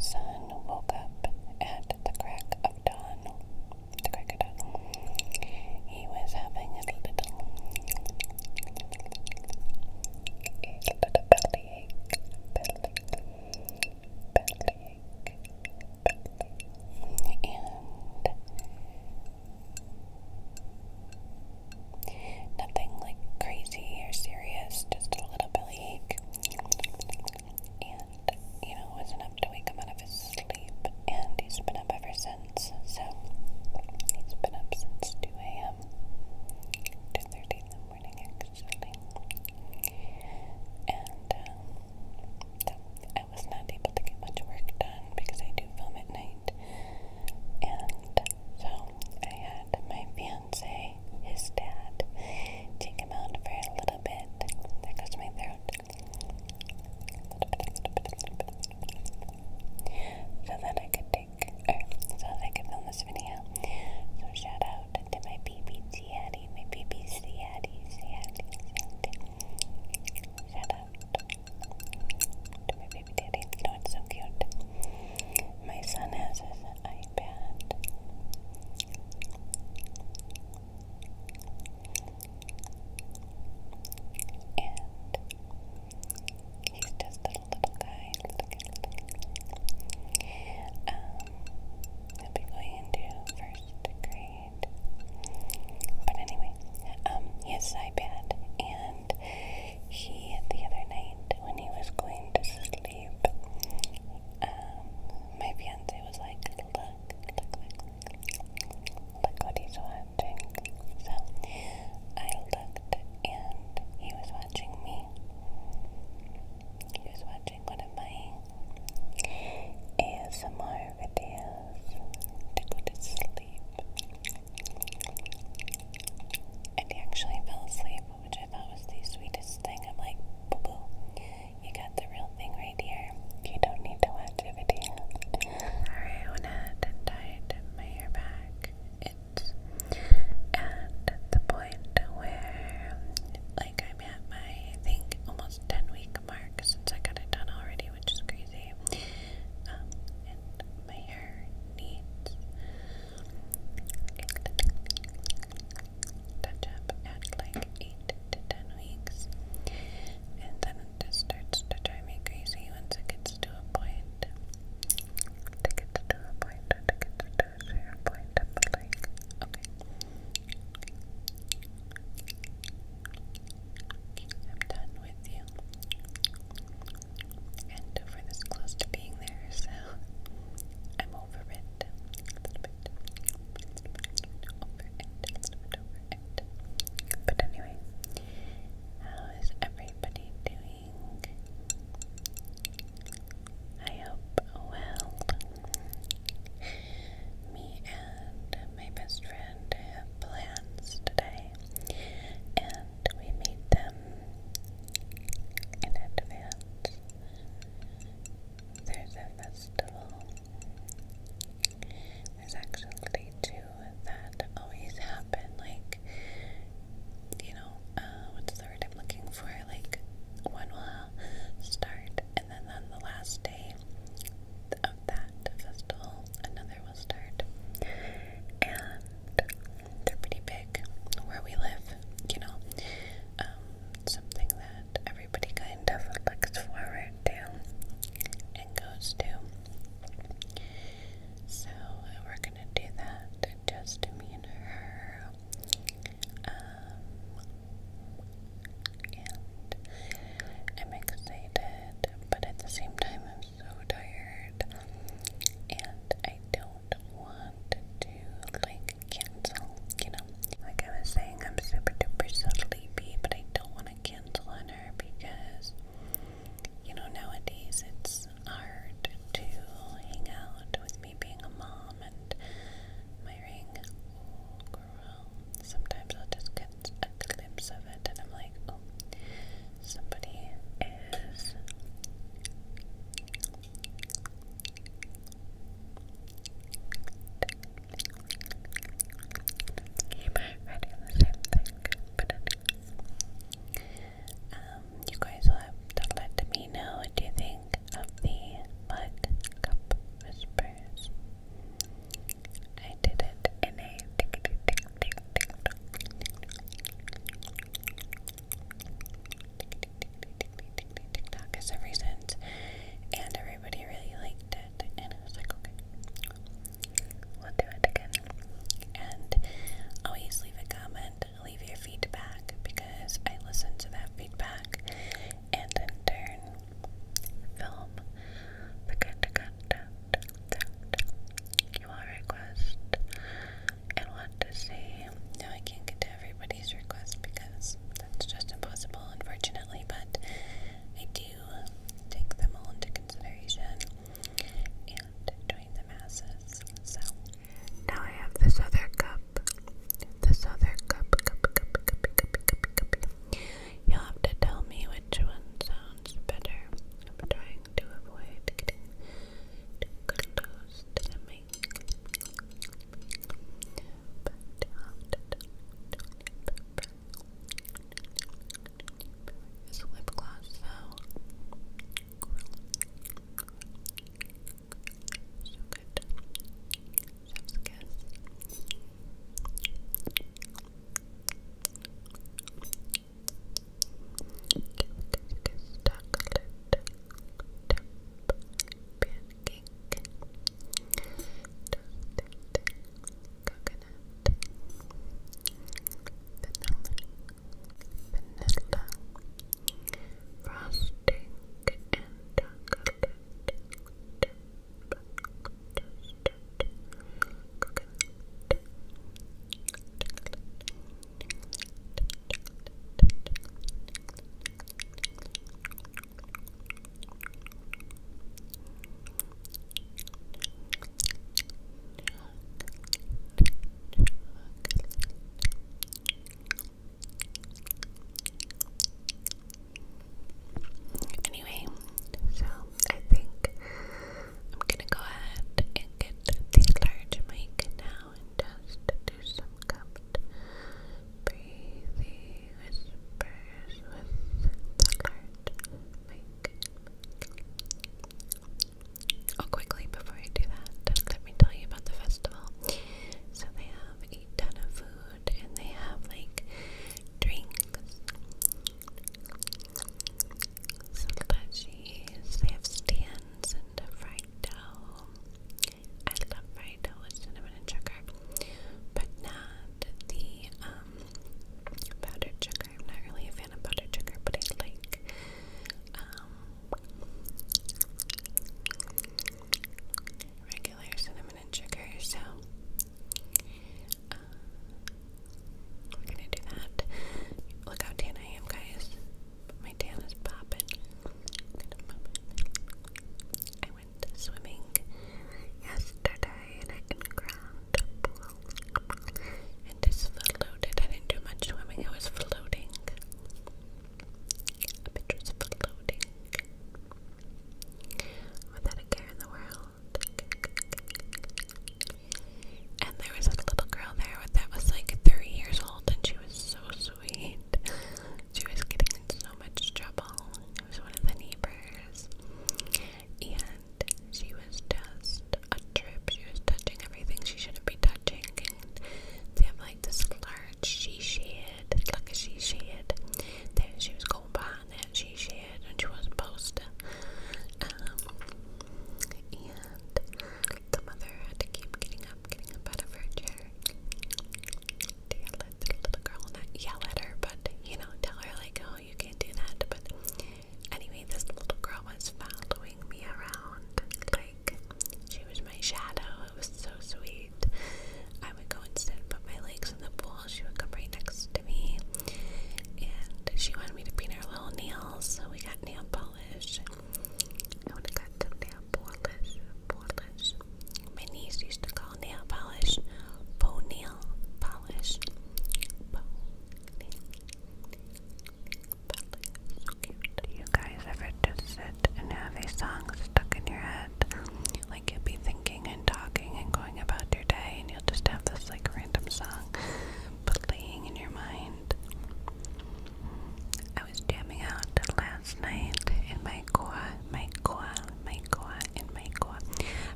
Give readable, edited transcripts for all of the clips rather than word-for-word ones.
son woke up at the crack of dawn. He was having a little bellyache. And nothing like crazy or serious, just a little bellyache. And, it was enough to wake him out of his sleep.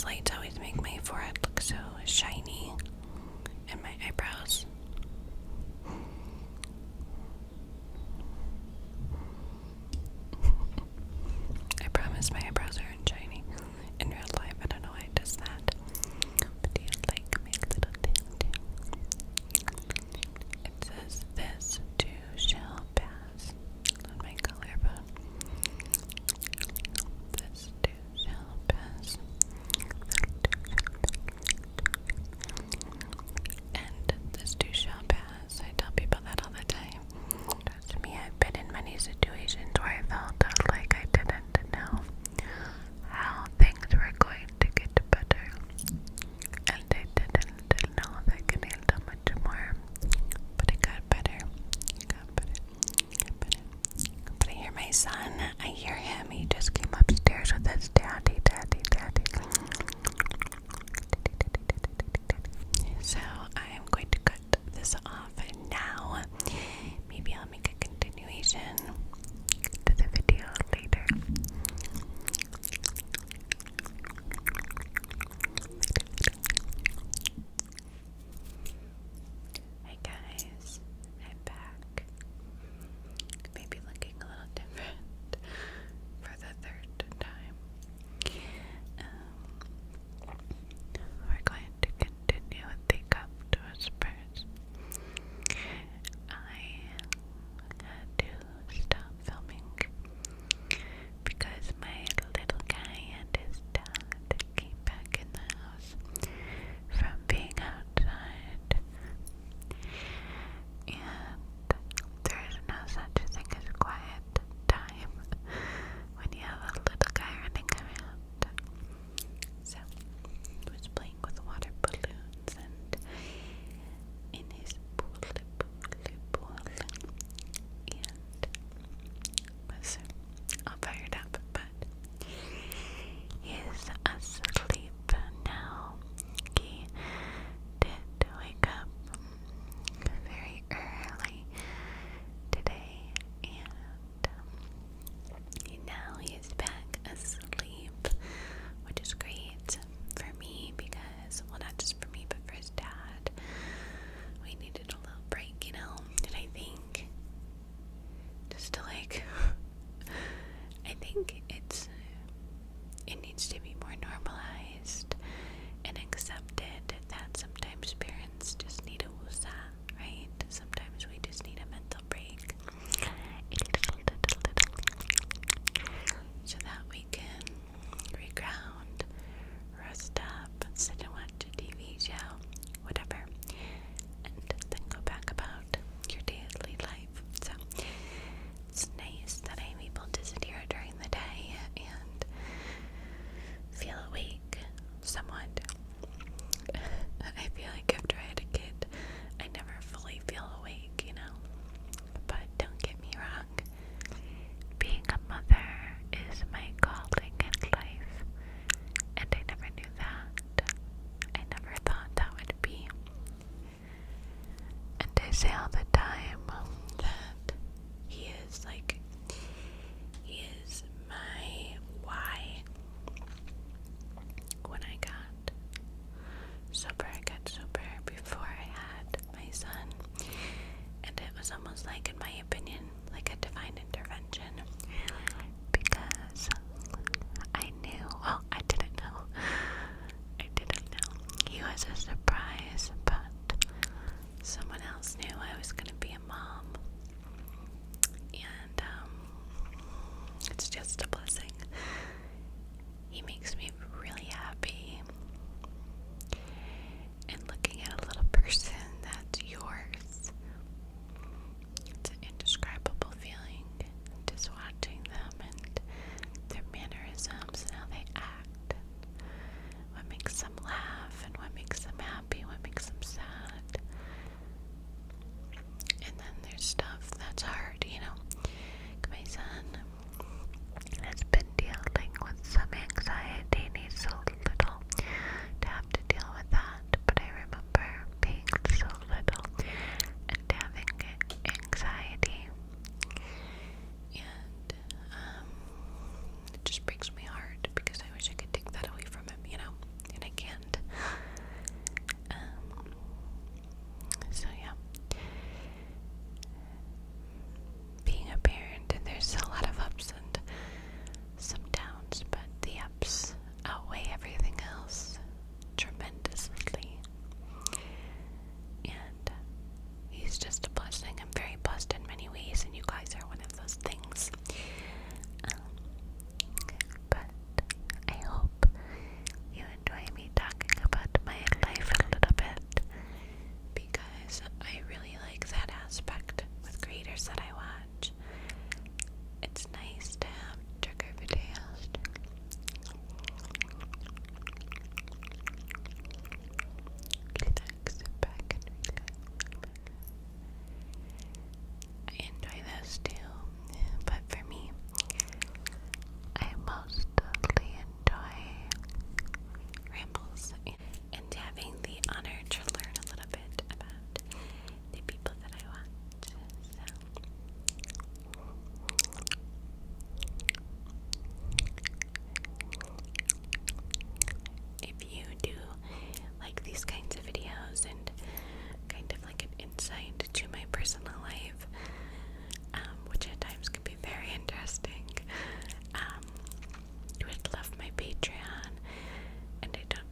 lights always make my forehead look so shiny and my eyebrows. I promise my eyebrows aren't shiny in real life. I don't know why it does that. But do you like my little tail? It says this too shall pass on my collarbone. This too shall pass.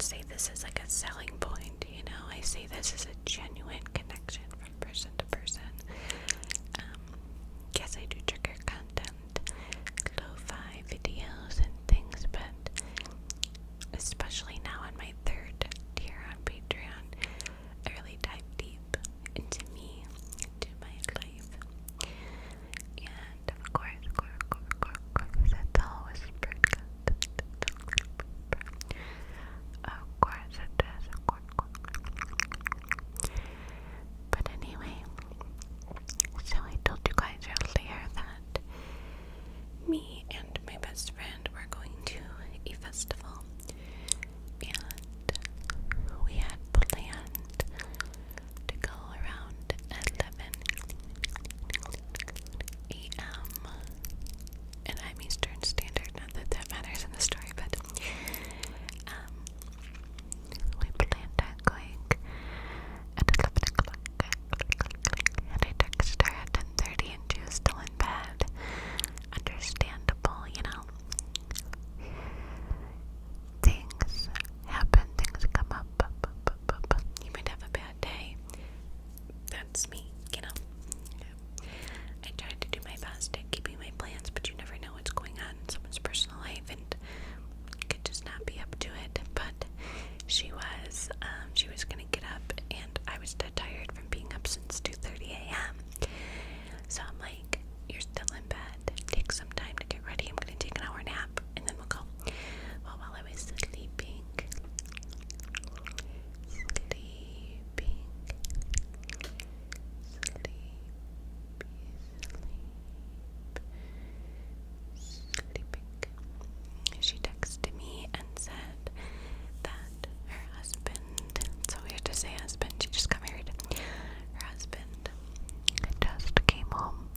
say this as like a selling point, you know. I say this as a genuine connection from person to person. Yes, I do trigger content, lo-fi videos and things, but especially now on my third tier on Patreon, I really dive deep into me, into my life. And of course, it's always of course it is, of course. But anyway, so I told you guys earlier that me and my best friend were going to a festival, and we had planned to go around 11 a.m. and I'm Eastern Standard, not that that matters in the story, but we planned on going at 11 o'clock, and I texted her at 10:30 and she was still in bed. Understandable, you know. Things happen, things come up. You might have a bad day. That's me, you know. I tried to do my best at keeping my plans, but you never know what's going on in someone's personal life, and you could just not be up to it. But she was gonna get up, and I was dead tired from being up since 2:30 a.m. So I'm like, you're still in bed. Take some time to get ready. I'm gonna take an hour nap, and then we'll go. Well, while I was sleeping, she texted me and said that her husband, it's so weird to say husband, she just got married, her husband just came home,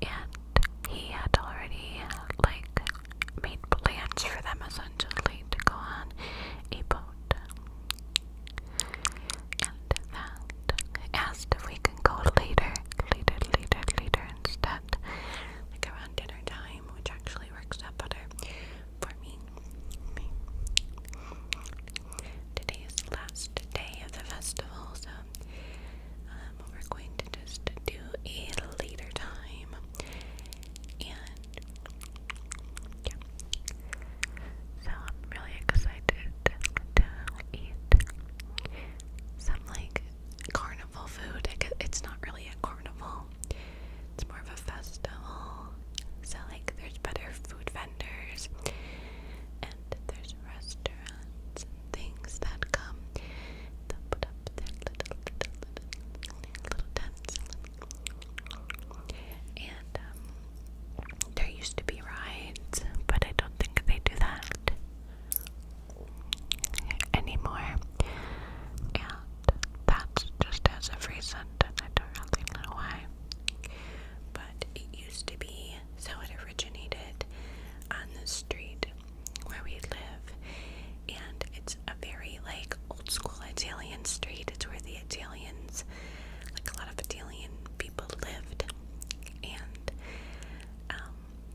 and he had already, like, made plans for them, essentially, to go on a boat, and that asked if we could go later instead, like around dinner time, which actually works out better for me. Today is the last day of the festival, so we're going to just do a later time, and yeah, so I'm really excited to eat some like carnival food. It's not really a carnival, it's more of a festival, so like there's better food vendors, and there's restaurants and things that come. They'll put up their little tents, and there used to be rides, but I don't think they do that anymore, and that's just as of recent, and I don't really know why, but it used to be. So it originated on the street where we live, and it's a very like old school Italian street. It's where the Italians, like a lot of Italian people lived, and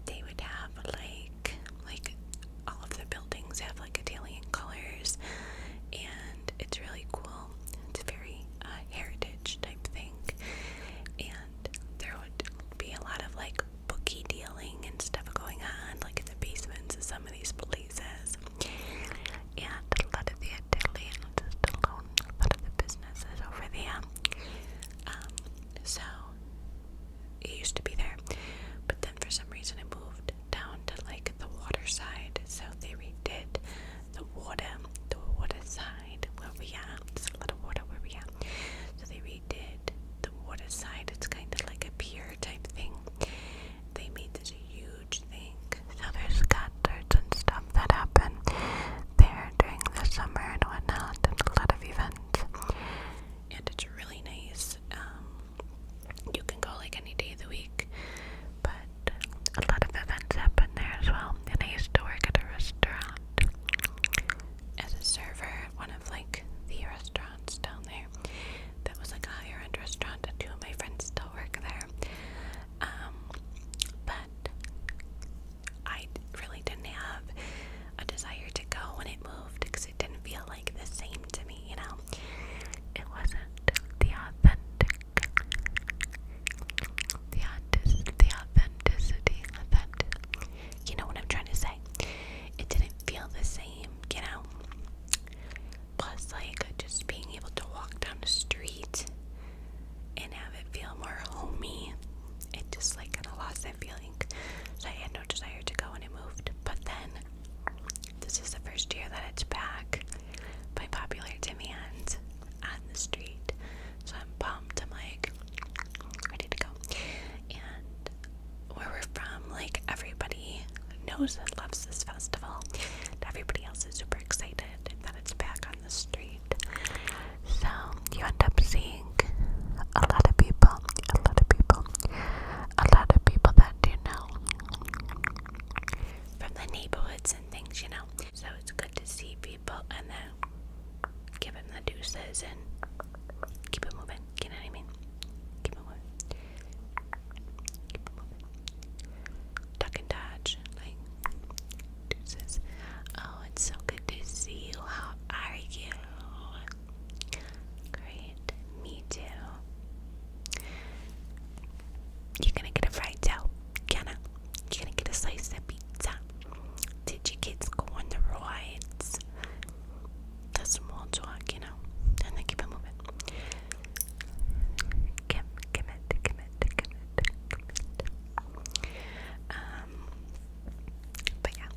they would have like all of the buildings have like Italian colors, and it's really cool. It's very heritage type thing, and there would be a lot of like bookie dealing and stuff going on, like in the basements of some of these places, and a lot of the Italians still own a lot of the businesses over there. So it used to be there, but then for some reason it moved down to like the water side, so they redid the water side where we are. There's a lot of water where we are, so they redid the water side. It's kind of like a pier type thing. They made this huge thing, so there's concerts and stuff that happen there during the summer and whatnot, and a lot of events, and it's really nice. You can go like any day of the week, but a lot of events happen there as well. And I used to work at a restaurant as a server at one of like the restaurants down there. That was like a higher end restaurant, and two of my friends still work there. street. So I'm pumped. I'm like ready to go. And where we're from, like, everybody knows and loves this festival. Everybody else is super excited that it's back on the street. So you end up seeing a lot of people that do know from the neighborhoods and things, you know. So it's good to see people and then give them the deuces and keep it moving. You know what I mean? Keep it moving. Keep it moving. Duck and dodge, like deuces. Oh, it's so good to see you. How are you? Great. Me too. You're gonna get a fried tail. You're gonna get a slice of pizza. Did your kids go on the rides? That's small talk, you know. And then keep it moving. But yeah.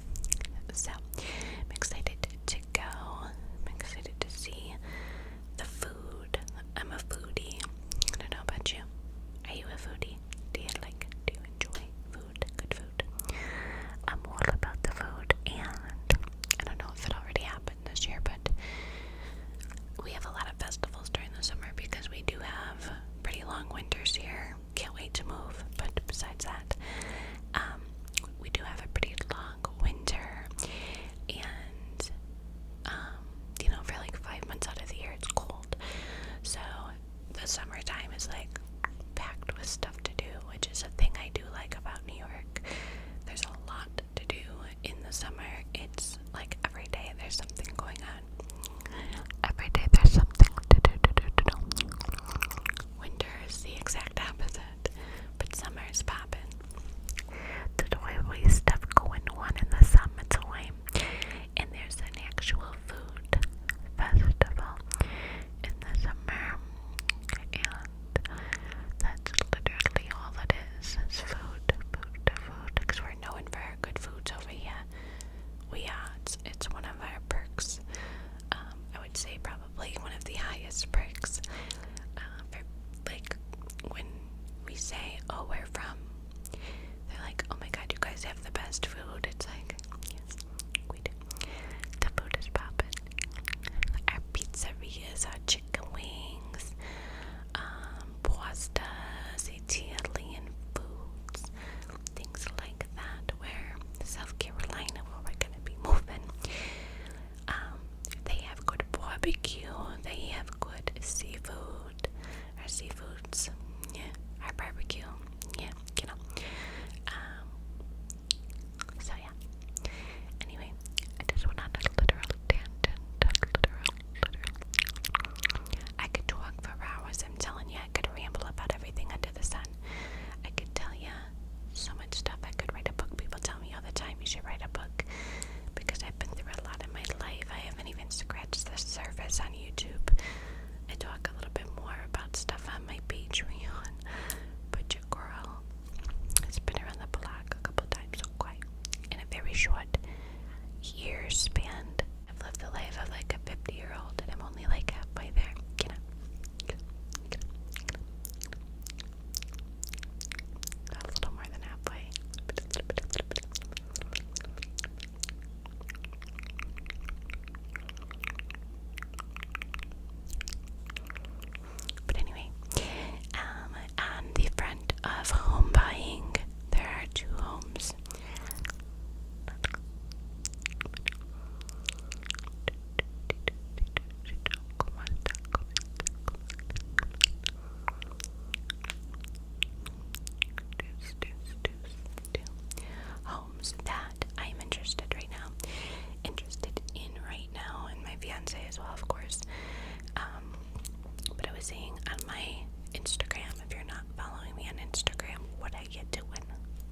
So I'm excited to go. I'm excited to see the food. I'm a foodie. I don't know about you. Are you a foodie? Do you enjoy food? Good food? I'm all about the food, and I don't know if it already happened this year, but we have a lot of festivals during the summer because we do have pretty long winters here. Can't wait to move. But besides that, we do have a pretty long winter, and for like 5 months out of the year it's cold. So the summertime is like packed with stuff to do, which is a thing I do like about New York. There's a lot to do in the summer. It's like every day there's something going on. Every day there's something to do. Winter is the exact opposite, but summer is popping. There's always stuff going on in the summertime, and there's an actual food festival in the summer, and that's literally all it is food, because we're known for our good foods over here. It's one of our perks. I would say probably one of the highest perks. For, like, when we say, oh, we're from, they're like, oh my god, you guys have the best food. It's like, yes, we do. The food is poppin'. Our pizzerias, our chicken wings, pastas, Italian foods, things like that, where South Carolina, where we're gonna be moving, they have good barbecue, they have good seafood. Our seafoods, yeah, our barbecue, yeah, you know. So yeah. Anyway, I just went on a literal tangent. I could talk for hours, I'm telling you. I could ramble about everything under the sun. I could tell you so much stuff. I could write a book. People tell me all the time you should write a book because I've been through a lot in my life. I haven't even scratched the surface on YouTube. I talk a little bit more about stuff on my Patreon, but your girl has been around the block a couple times, so quite in a very short year span. I've lived the life of like a 50-year-old, and I'm only like halfway there, you know. A little more than halfway. But anyway, on the front of home buying, there are two homes. Homes that I'm interested in right now, and my fiance as well, of course. But I was saying on my Instagram, if you're not following me on Instagram, what are you doing?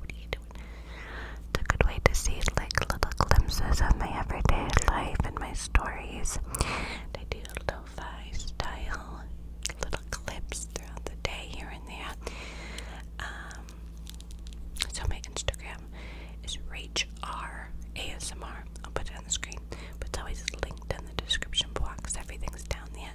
It's a good way to see like little glimpses of my everyday life and my stories. I do lo-fi style little clips throughout the day here and there. So my Instagram is Rach R ASMR. I'll put it on the screen, but it's always linked in the description box. Everything's down there.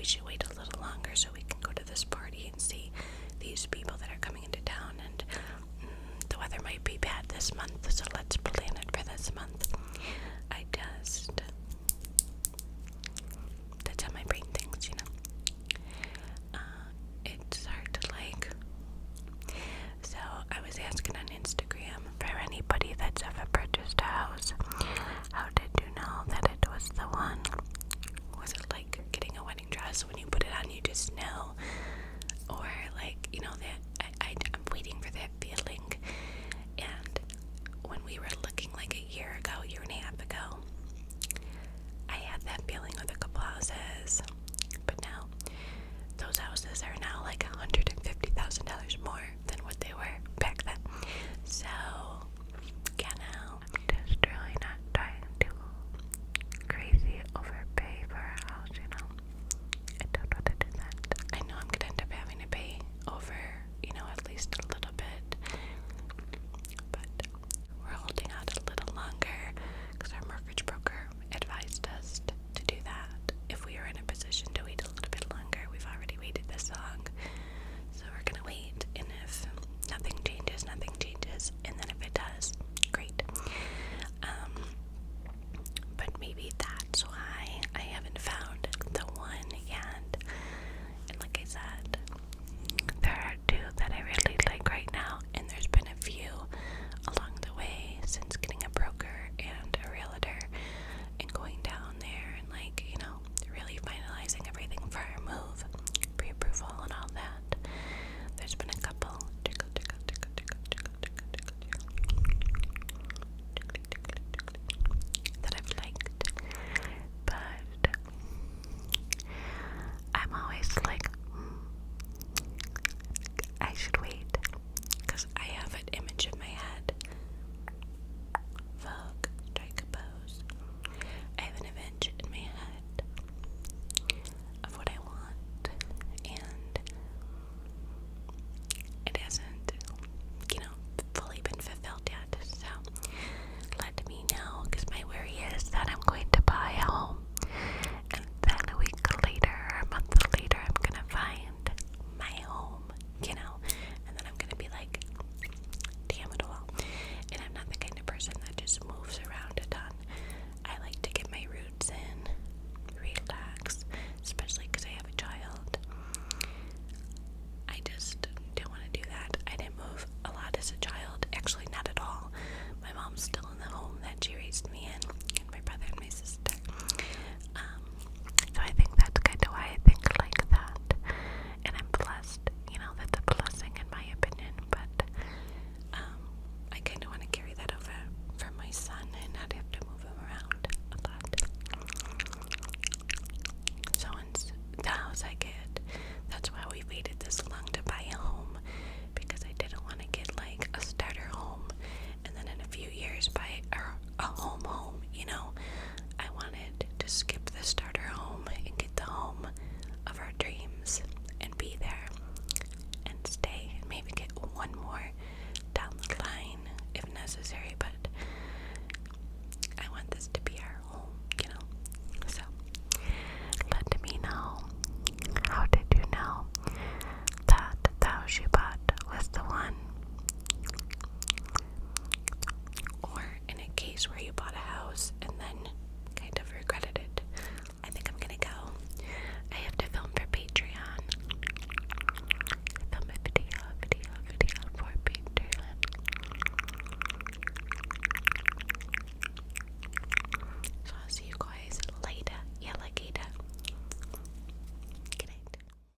should wait a little longer so we can go to this party and see these people that are coming into town, and the weather might be bad this month, so let's plan it for this month. I just